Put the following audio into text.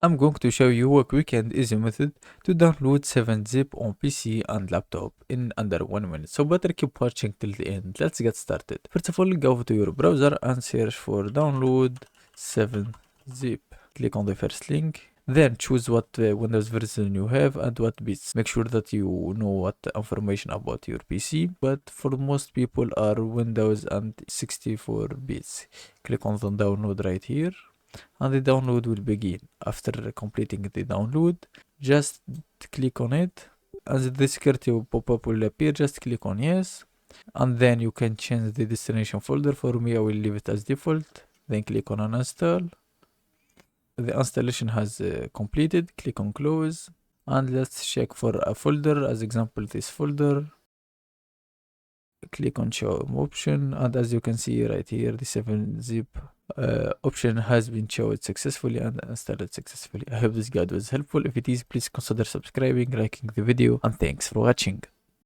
I'm going to show you a quick and easy method to download 7-zip on PC and laptop in under 1 minute. So better keep watching till the end. Let's get started. First of all, go to your browser and search for download 7-zip. Click on the first link. Then choose what Windows version you have and what bits. Make sure that you know what information about your PC, but for most people are Windows and 64 bits. Click on the download right here. And the download will begin. After completing the download, just click on it, and the security pop-up will appear. Just click on yes, and then you can change the destination folder. For me, I will leave it as default. Then click on uninstall. The installation has completed. Click on close, and let's check for a folder. As example, this folder. Click on show option, and as you can see right here, the 7-zip option has been shown successfully and installed successfully. I hope this guide was helpful. If it is, please consider subscribing, liking the video, and thanks for watching.